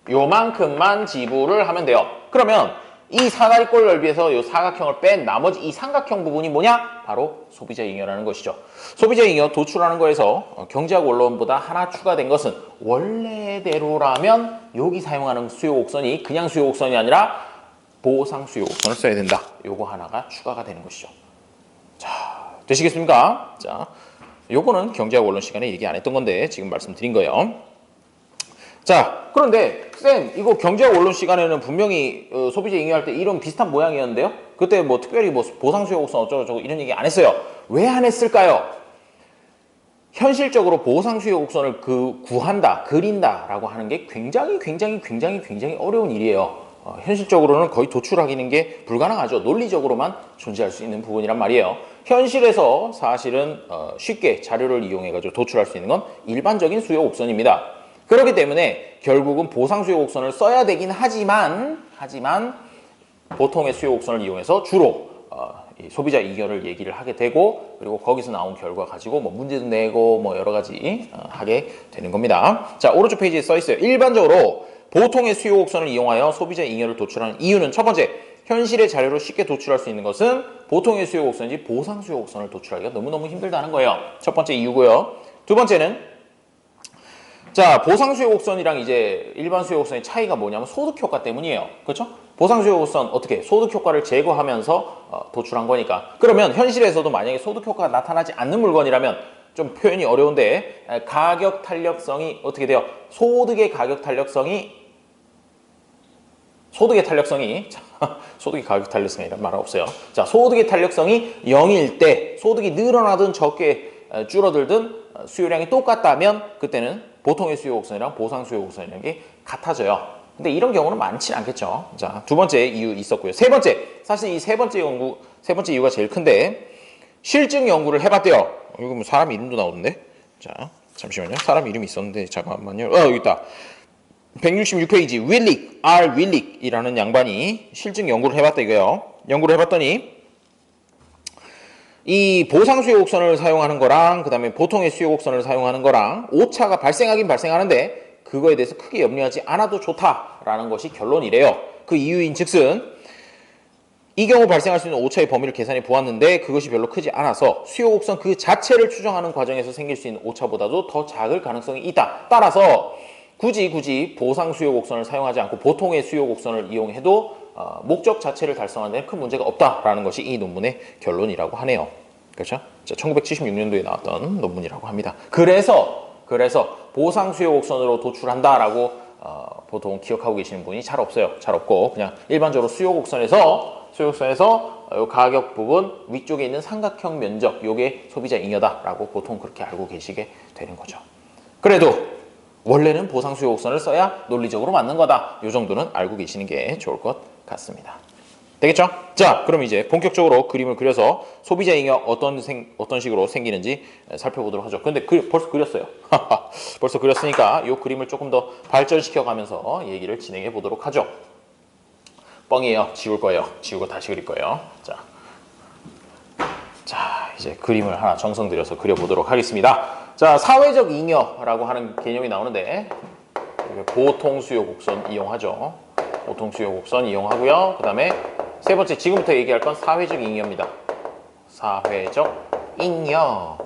요만큼만 지불을 하면 돼요. 그러면 이 사다리꼴 넓이에서 이 사각형을 뺀 나머지 이 삼각형 부분이 뭐냐? 바로 소비자 잉여라는 것이죠. 소비자 잉여 도출하는 거에서 경제학 원론보다 하나 추가된 것은 원래대로라면 여기 사용하는 수요 곡선이 그냥 수요 곡선이 아니라 보상 수요 곡선을 써야 된다. 요거 하나가 추가가 되는 것이죠. 자, 되시겠습니까? 자, 요거는 경제학 원론 시간에 얘기 안 했던 건데 지금 말씀드린 거예요. 자, 그런데 쌤 이거 경제학 원론 시간에는 분명히 소비자 잉여할 때 이런 비슷한 모양이었는데요. 그때 뭐 특별히 뭐 보상 수요 곡선 어쩌고저쩌고 이런 얘기 안 했어요. 왜 안 했을까요? 현실적으로 보상 수요 곡선을 구한다, 그린다라고 하는 게 굉장히 어려운 일이에요. 현실적으로는 거의 도출하기는 게 불가능하죠. 논리적으로만 존재할 수 있는 부분이란 말이에요. 현실에서 사실은 쉽게 자료를 이용해 가지고 도출할 수 있는 건 일반적인 수요 곡선입니다. 그렇기 때문에 결국은 보상 수요 곡선을 써야 되긴 하지만 보통의 수요 곡선을 이용해서 주로 이 소비자 이견을 얘기를 하게 되고, 그리고 거기서 나온 결과 가지고 뭐 문제도 내고 뭐 여러 가지 하게 되는 겁니다. 자, 오른쪽 페이지에 써 있어요. 일반적으로 보통의 수요 곡선을 이용하여 소비자 이견을 도출하는 이유는, 첫 번째, 현실의 자료로 쉽게 도출할 수 있는 것은 보통의 수요 곡선인지 보상 수요 곡선을 도출하기가 너무너무 힘들다는 거예요. 첫 번째 이유고요. 두 번째는, 자, 보상 수요 곡선이랑 이제 일반 수요 곡선의 차이가 뭐냐면 소득 효과 때문이에요. 그렇죠? 보상 수요 곡선 어떻게 소득 효과를 제거하면서 도출한 거니까. 그러면 현실에서도 만약에 소득 효과가 나타나지 않는 물건이라면 좀 표현이 어려운데, 가격 탄력성이 어떻게 돼요? 소득의 가격 탄력성이 소득의 가격 탄력성이란 말 없어요. 자, 소득의 탄력성이 0일 때, 소득이 늘어나든 적게 줄어들든 수요량이 똑같다면 그때는 보통의 수요 곡선이랑 보상 수요 곡선이라는 게 같아져요. 근데 이런 경우는 많지는 않겠죠. 자, 두 번째 이유 있었고요. 세 번째, 사실 이 세 번째 이유가 제일 큰데, 실증 연구를 해봤대요. 이거 뭐 사람 이름도 나오던데. 자, 잠시만요. 사람 이름이 있었는데 잠깐만요. 여기 있다. 166페이지 윌릭이라는 양반이 실증 연구를 해봤다 이거요. 연구를 해봤더니 이 보상 수요 곡선을 사용하는 거랑 그 다음에 보통의 수요 곡선을 사용하는 거랑 오차가 발생하긴 발생하는데 그거에 대해서 크게 염려하지 않아도 좋다라는 것이 결론이래요. 그 이유인 즉슨, 이 경우 발생할 수 있는 오차의 범위를 계산해 보았는데 그것이 별로 크지 않아서 수요 곡선 그 자체를 추정하는 과정에서 생길 수 있는 오차보다도 더 작을 가능성이 있다. 따라서 굳이 보상 수요 곡선을 사용하지 않고 보통의 수요 곡선을 이용해도 목적 자체를 달성하는 데 큰 문제가 없다라는 것이 이 논문의 결론이라고 하네요. 그렇죠? 자, 1976년도에 나왔던 논문이라고 합니다. 그래서 보상 수요 곡선으로 도출한다라고 보통 기억하고 계시는 분이 잘 없어요. 잘 없고 그냥 일반적으로 수요 곡선에서 요 가격 부분 위쪽에 있는 삼각형 면적, 요게 소비자 잉여다라고 보통 그렇게 알고 계시게 되는 거죠. 그래도 원래는 보상 수요 곡선을 써야 논리적으로 맞는 거다. 요 정도는 알고 계시는 게 좋을 것 같습니다. 되겠죠? 자, 그럼 이제 본격적으로 그림을 그려서 소비자 잉여 어떤 식으로 생기는지 살펴보도록 하죠. 근데 벌써 그렸어요. 벌써 그렸으니까 이 그림을 조금 더 발전시켜 가면서 얘기를 진행해 보도록 하죠. 뻥이에요. 지울 거예요. 지우고 다시 그릴 거예요. 자, 이제 그림을 하나 정성 들여서 그려보도록 하겠습니다. 자, 사회적 잉여라고 하는 개념이 나오는데 보통 수요 곡선 이용하죠. 보통 수요 곡선 이용하고요. 그 다음에 세 번째, 지금부터 얘기할 건 사회적 잉여입니다. 사회적 잉여.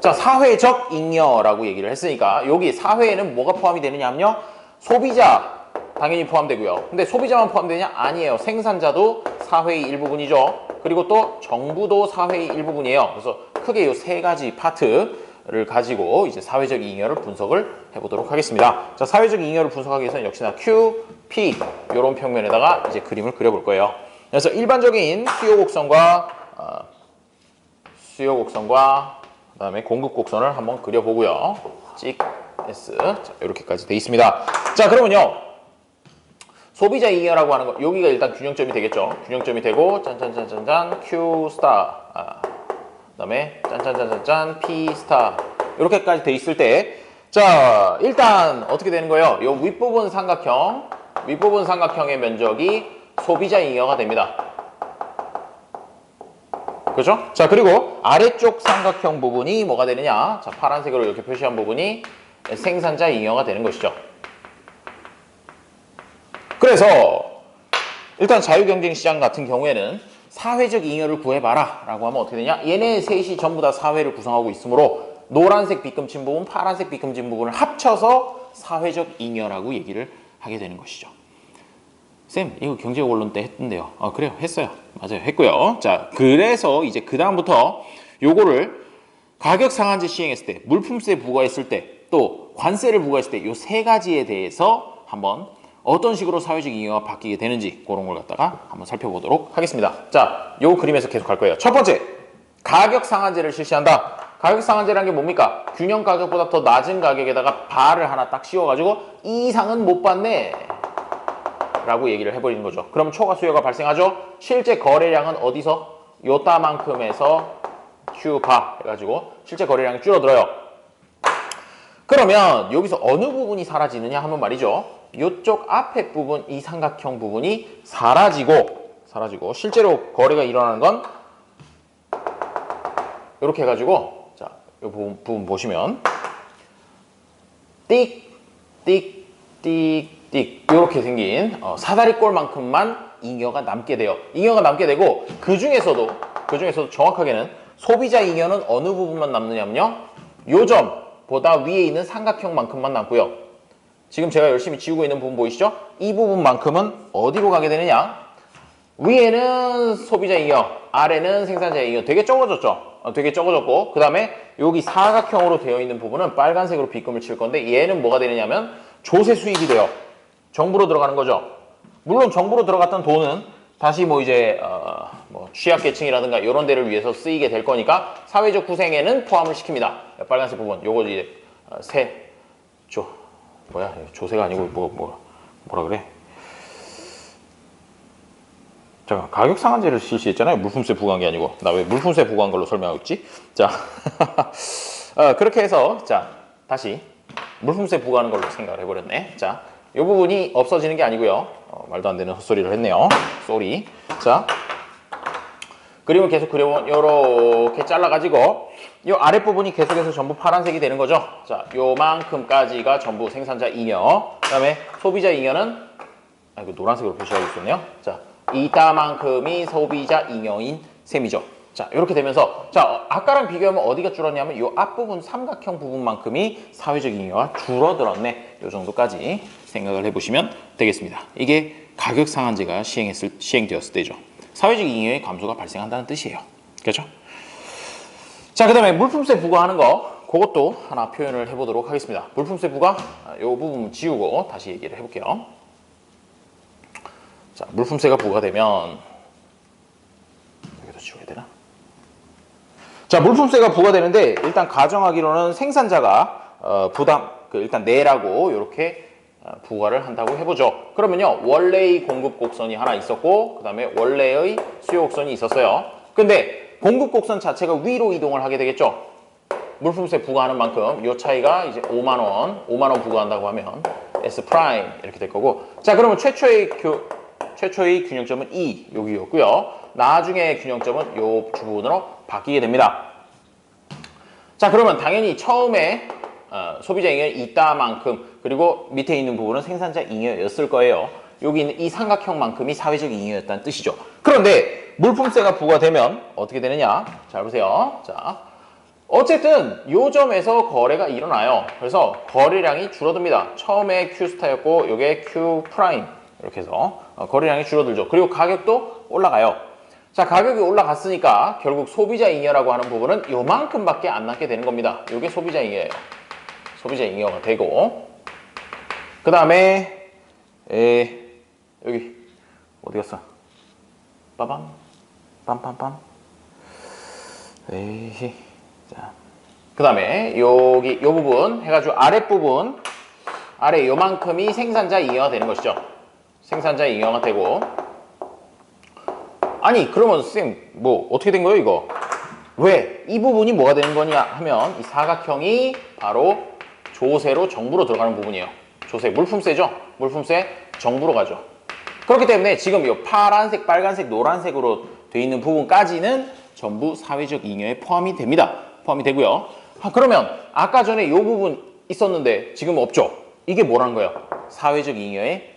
자, 사회적 잉여라고 얘기를 했으니까 여기 사회에는 뭐가 포함이 되느냐 하면요, 소비자 당연히 포함되고요. 근데 소비자만 포함되냐? 아니에요. 생산자도 사회의 일부분이죠. 그리고 또 정부도 사회의 일부분이에요. 그래서 크게 이 세 가지 파트를 가지고 이제 사회적 잉여를 분석을 해보도록 하겠습니다. 자, 사회적 잉여를 분석하기 위해서는 역시나 Q, P 이런 평면에다가 이제 그림을 그려볼 거예요. 그래서 일반적인 수요 곡선과 그다음에 공급 곡선을 한번 그려보고요. 찍 S, 자, 이렇게까지 돼 있습니다. 자, 그러면요, 소비자 잉여라고 하는 거, 여기가 일단 균형점이 되겠죠. 균형점이 되고 짠짠짠짠짠 Q 스타, 그다음에 짠짠짠짠짠 P 스타 이렇게까지 돼 있을 때, 자, 일단 어떻게 되는 거예요? 요 윗부분 삼각형의 면적이 소비자 잉여가 됩니다. 그렇죠? 자, 그리고 아래쪽 삼각형 부분이 뭐가 되느냐? 자, 파란색으로 이렇게 표시한 부분이 생산자 잉여가 되는 것이죠. 그래서 일단 자유경쟁시장 같은 경우에는 사회적 잉여를 구해봐라 라고 하면 어떻게 되냐? 얘네 셋이 전부 다 사회를 구성하고 있으므로 노란색 빗금친 부분, 파란색 빗금친 부분을 합쳐서 사회적 잉여라고 얘기를 하게 되는 것이죠. 쌤, 이거 경제원론 때 했던데요. 그래요. 했어요. 맞아요. 했고요. 자, 그래서 이제 그 다음부터 요거를 가격 상한제 시행했을 때, 물품세 부과했을 때, 또 관세를 부과했을 때 요 세 가지에 대해서 한번 어떤 식으로 사회적 잉여가 바뀌게 되는지 그런 걸 갖다가 한번 살펴보도록 하겠습니다. 자, 요 그림에서 계속 갈 거예요. 첫 번째, 가격 상한제를 실시한다. 가격 상한제라는 게 뭡니까? 균형 가격보다 더 낮은 가격에다가 바를 하나 딱 씌워가지고 이 이상은 못 받네 라고 얘기를 해버리는 거죠. 그럼 초과 수요가 발생하죠. 실제 거래량은 어디서? 요따만큼에서 Q바 해가지고 실제 거래량이 줄어들어요. 그러면 여기서 어느 부분이 사라지느냐 하면 말이죠. 이쪽 앞에 부분, 이 삼각형 부분이 사라지고 실제로 거래가 일어나는 건 이렇게 해가지고 자, 이 부분 보시면 띡, 띡, 띡, 띡 이렇게 생긴 사다리꼴만큼만 잉여가 남게 돼요. 잉여가 남게 되고 그 중에서도 정확하게는 소비자 잉여는 어느 부분만 남느냐면요. 요 점보다 위에 있는 삼각형만큼만 남고요. 지금 제가 열심히 지우고 있는 부분 보이시죠? 이 부분만큼은 어디로 가게 되느냐? 위에는 소비자 잉여, 아래는 생산자 잉여. 되게 적어졌죠? 되게 적어졌고 그 다음에 여기 사각형으로 되어 있는 부분은 빨간색으로 빗금을 칠 건데 얘는 뭐가 되느냐면 조세 수입이 돼요. 정부로 들어가는 거죠. 물론 정부로 들어갔던 돈은 다시 뭐 이제 뭐 취약계층이라든가 이런 데를 위해서 쓰이게 될 거니까 사회적 구생에는 포함을 시킵니다. 빨간색 부분 요거 이제 조세가 아니고 뭐라 그래? 자, 가격 상한제를 실시했잖아요. 물품세 부과한 게 아니고. 나 왜 물품세 부과한 걸로 설명하고 있지? 자, 그렇게 해서 자 다시 물품세 부과하는 걸로 생각을 해버렸네. 자, 이 부분이 없어지는 게 아니고요. 말도 안 되는 헛소리를 했네요. 쏘리. 자, 그림을 계속 그려보면 이렇게 잘라가지고 이 아랫부분이 계속해서 전부 파란색이 되는 거죠. 자, 요만큼까지가 전부 생산자 잉여. 그 다음에 소비자 잉여는 이거 노란색으로 표시하고 있었네요. 자, 이따만큼이 소비자 잉여인 셈이죠. 자, 이렇게 되면서 자, 아까랑 비교하면 어디가 줄었냐면 이 앞부분 삼각형 부분만큼이 사회적 잉여가 줄어들었네. 이 정도까지 생각을 해보시면 되겠습니다. 이게 가격 상한제가 시행되었을 때죠. 사회적 잉여의 감소가 발생한다는 뜻이에요. 그렇죠? 자, 그 다음에 물품세 부과하는 거 그것도 하나 표현을 해보도록 하겠습니다. 물품세 부과 이 부분 지우고 다시 얘기를 해볼게요. 자, 물품세가 부과되면 여기도 지워야 되나? 자, 물품세가 부과되는데 일단 가정하기로는 생산자가 일단 내라고 이렇게 부과를 한다고 해보죠. 그러면요, 원래의 공급 곡선이 하나 있었고 그 다음에 원래의 수요 곡선이 있었어요. 근데 공급 곡선 자체가 위로 이동을 하게 되겠죠. 물품세 부과하는 만큼 이 차이가 이제 5만 원 부과한다고 하면 S 프라임 이렇게 될 거고. 자, 그러면 최초의 균형점은 E 여기였고요. 나중에 균형점은 이 부분으로 바뀌게 됩니다. 자, 그러면 당연히 처음에 소비자 잉여는 이따만큼 그리고 밑에 있는 부분은 생산자 잉여였을 거예요. 여기 있는 이 삼각형만큼이 사회적 잉여였다는 뜻이죠. 그런데 물품세가 부과되면 어떻게 되느냐? 잘 보세요. 자, 어쨌든 요 점에서 거래가 일어나요. 그래서 거래량이 줄어듭니다. 처음에 Q스타였고 이게 Q 프라임 이렇게 해서 거래량이 줄어들죠. 그리고 가격도 올라가요. 자, 가격이 올라갔으니까 결국 소비자 잉여라고 하는 부분은 요만큼밖에 안 남게 되는 겁니다. 이게 소비자 잉여예요. 소비자 잉여가 되고 그 다음에 여기 어디 갔어? 빠밤 빰빰빰. 자, 그 다음에 여기 요 부분 해가지고 아랫부분 아래 요만큼이 생산자 잉여가 되는 것이죠. 생산자 잉여가 되고. 아니 그러면 쌤 뭐 어떻게 된 거예요 이거? 왜? 이 부분이 뭐가 되는 거냐 하면 이 사각형이 바로 조세로 정부로 들어가는 부분이에요. 조세, 물품세죠? 물품세 정부로 가죠. 그렇기 때문에 지금 이 파란색, 빨간색, 노란색으로 돼 있는 부분까지는 전부 사회적 잉여에 포함이 됩니다. 포함이 되고요. 그러면 아까 전에 이 부분 있었는데 지금 없죠? 이게 뭐라는 거예요? 사회적 잉여의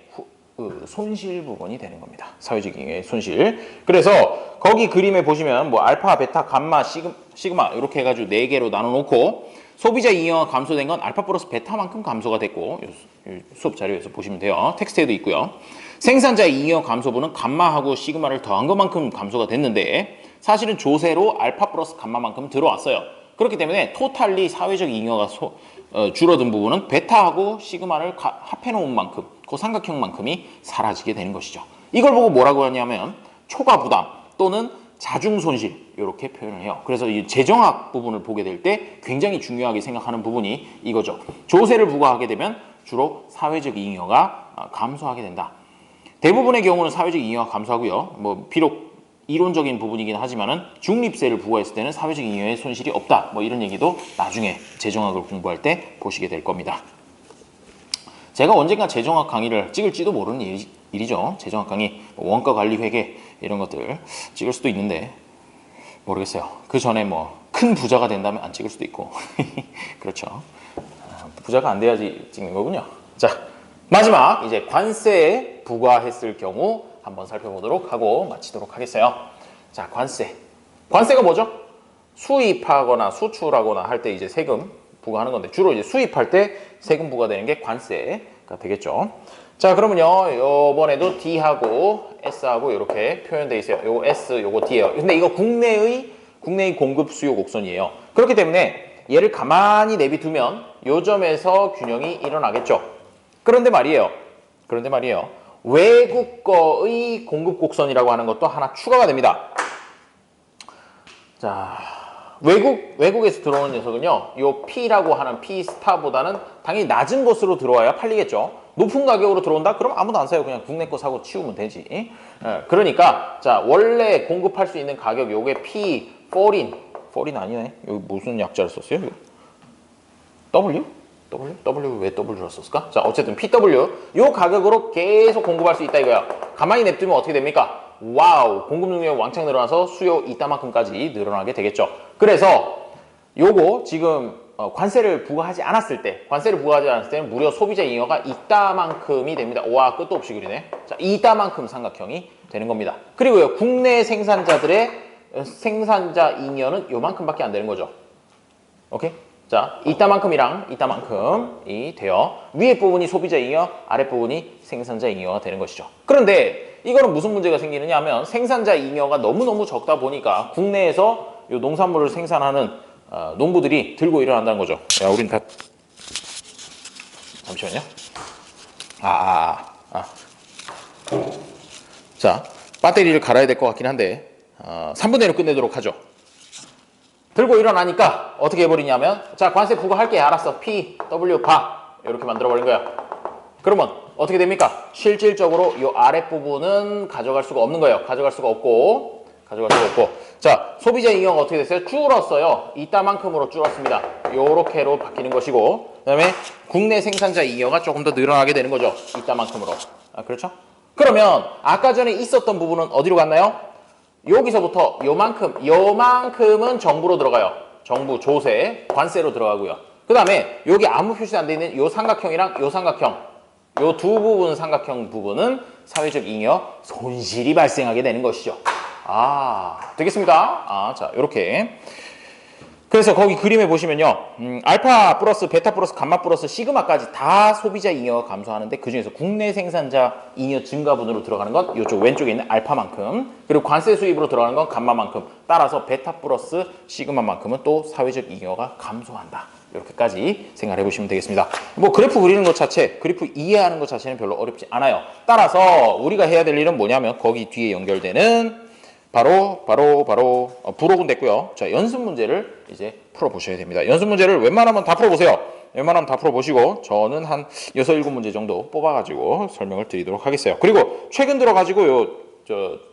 손실 부분이 되는 겁니다. 사회적 잉여의 손실. 그래서 거기 그림에 보시면 뭐 알파, 베타, 감마, 시그마 이렇게 해가지고 4개로 나눠놓고 소비자 잉여가 감소된 건 알파 플러스 베타만큼 감소가 됐고 수업 자료에서 보시면 돼요. 텍스트에도 있고요. 생산자 잉여 감소분은 감마하고 시그마를 더한 것만큼 감소가 됐는데 사실은 조세로 알파 플러스 감마만큼 들어왔어요. 그렇기 때문에 토탈리 사회적 잉여가 줄어든 부분은 베타하고 시그마를 합해놓은 만큼 그 삼각형만큼이 사라지게 되는 것이죠. 이걸 보고 뭐라고 하냐면 초과 부담 또는 자중 손실 이렇게 표현을 해요. 그래서 이 재정학 부분을 보게 될 때 굉장히 중요하게 생각하는 부분이 이거죠. 조세를 부과하게 되면 주로 사회적 잉여가 감소하게 된다. 대부분의 경우는 사회적 잉여가 감소하고요. 뭐 비록 이론적인 부분이긴 하지만은 중립세를 부과했을 때는 사회적 잉여의 손실이 없다. 뭐 이런 얘기도 나중에 재정학을 공부할 때 보시게 될 겁니다. 제가 언젠가 재정학 강의를 찍을지도 모르는 일이죠. 재정학 강의, 원가 관리 회계 이런 것들 찍을 수도 있는데 모르겠어요. 그 전에 뭐 큰 부자가 된다면 안 찍을 수도 있고 그렇죠. 부자가 안 돼야지 찍는 거군요. 자, 마지막 이제 관세에 부과했을 경우 한번 살펴보도록 하고 마치도록 하겠어요. 자, 관세. 관세가 뭐죠? 수입하거나 수출하거나 할 때 이제 세금 부과하는 건데 주로 이제 수입할 때 세금 부과되는 게 관세가 되겠죠. 자, 그러면요, 요번에도 D하고 S하고 이렇게 표현되어 있어요. 요 S, 요거 D예요. 근데 이거 국내의 공급 수요 곡선이에요. 그렇기 때문에 얘를 가만히 내비두면 요 점에서 균형이 일어나겠죠. 그런데 말이에요. 외국 거의 공급 곡선이라고 하는 것도 하나 추가가 됩니다. 자, 외국에서 들어오는 녀석은요, 요 P라고 하는 P 스타보다는 당연히 낮은 것으로 들어와야 팔리겠죠. 높은 가격으로 들어온다? 그럼 아무도 안 사요. 그냥 국내 거 사고 치우면 되지. 그러니까 자, 원래 공급할 수 있는 가격 요게 P foreign 아니네. 여기 무슨 약자를 썼어요? W 왜 W를 썼을까? 자, 어쨌든 PW 요 가격으로 계속 공급할 수 있다 이거야. 가만히 냅두면 어떻게 됩니까? 와우, 공급 능력이 왕창 늘어나서 수요 이따만큼까지 늘어나게 되겠죠. 그래서 요거 지금 관세를 부과하지 않았을 때는 무려 소비자 잉여가 이따만큼이 됩니다. 와, 끝도 없이 그리네. 자, 이따만큼 삼각형이 되는 겁니다. 그리고요, 국내 생산자들의 생산자 잉여는 요만큼밖에 안 되는 거죠. 오케이? 자, 이따만큼이랑 이따만큼이 돼요. 위에 부분이 소비자 잉여, 아래 부분이 생산자 잉여가 되는 것이죠. 그런데 이거는 무슨 문제가 생기느냐 하면 생산자 잉여가 너무너무 적다 보니까 국내에서 요 농산물을 생산하는 농부들이 들고 일어난다는 거죠. 야, 우린 다 잠시만요. 자, 배터리를 갈아야 될 것 같긴 한데 3분의 1로 끝내도록 하죠. 들고 일어나니까 어떻게 해버리냐면, 자, 관세 부과할게. 알았어. P, W, 바 이렇게 만들어버린 거야. 그러면 어떻게 됩니까? 실질적으로 이 아랫부분은 가져갈 수가 없는 거예요. 가져갈 수가 없고. 자, 소비자 잉여가 어떻게 됐어요? 줄었어요. 이따만큼으로 줄었습니다. 요렇게로 바뀌는 것이고, 그 다음에 국내 생산자 잉여가 조금 더 늘어나게 되는 거죠. 이따만큼으로. 그렇죠? 그러면 아까 전에 있었던 부분은 어디로 갔나요? 여기서부터 요만큼은 정부로 들어가요. 정부 조세, 관세로 들어가고요. 그 다음에 여기 아무 표시 안 돼 있는 요 삼각형이랑 요 삼각형, 요 두 부분 삼각형 부분은 사회적 잉여 손실이 발생하게 되는 것이죠. 되겠습니까? 자, 요렇게. 그래서 거기 그림에 보시면요, 알파 플러스 베타 플러스 감마 플러스 시그마까지 다 소비자 잉여가 감소하는데 그 중에서 국내 생산자 잉여 증가분으로 들어가는 건 이쪽 왼쪽에 있는 알파만큼, 그리고 관세 수입으로 들어가는 건 감마만큼, 따라서 베타 플러스 시그마만큼은 또 사회적 잉여가 감소한다. 이렇게까지 생각해 보시면 되겠습니다. 뭐 그래프 그리는 것 자체, 그래프 이해하는 것 자체는 별로 어렵지 않아요. 따라서 우리가 해야 될 일은 뭐냐면 거기 뒤에 연결되는 바로 부록은 됐고요. 자, 연습 문제를 이제 풀어보셔야 됩니다. 연습 문제를 웬만하면 다 풀어보세요. 웬만하면 다 풀어보시고 저는 한 6, 7문제 정도 뽑아가지고 설명을 드리도록 하겠어요. 그리고 최근 들어가지고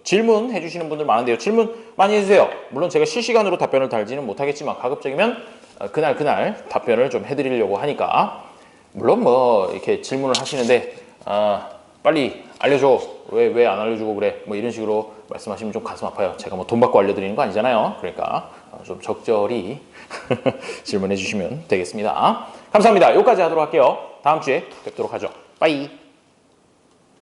질문 해주시는 분들 많은데요. 질문 많이 해주세요. 물론 제가 실시간으로 답변을 달지는 못하겠지만 가급적이면 그날 답변을 좀 해드리려고 하니까, 물론 뭐 이렇게 질문을 하시는데 빨리 알려줘. 왜 안 알려주고 그래? 뭐 이런 식으로 말씀하시면 좀 가슴 아파요. 제가 뭐 돈 받고 알려드리는 거 아니잖아요. 그러니까 좀 적절히 질문해 주시면 되겠습니다. 감사합니다. 여기까지 하도록 할게요. 다음 주에 뵙도록 하죠. 빠이.